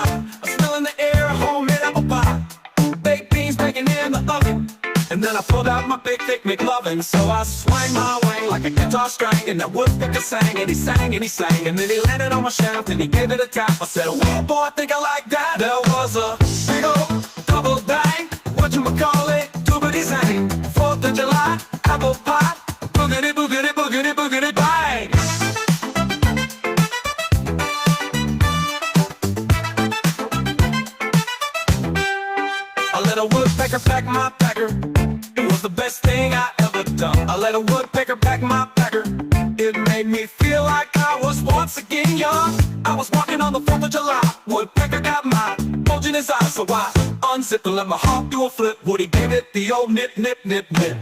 hot. A smell in the air, a homemade apple pie. Baked beans baking in the oven. And then I pulled out my big thick McLovin. So I swang my wang like a guitar string. And that woodpecker sang and he sang and he sang. And then he landed on my shaft and he gave it a tap. I said, well boy, I think I like that. There was a big old double bang. Whatchamacallit, doobity zang. 4th of July, apple pie. Boogity, boogity, boogity, boogity, bang. I let a woodpecker pack my packer. It was the best thing I ever done. I let a woodpecker pack my packer. It made me feel like I was once again young. I was walking on the 4th of July. Woodpecker got my bulge in his eyes. So I unzipped and let my heart do a flip. Woody gave it the old nip, nip, nip, nip.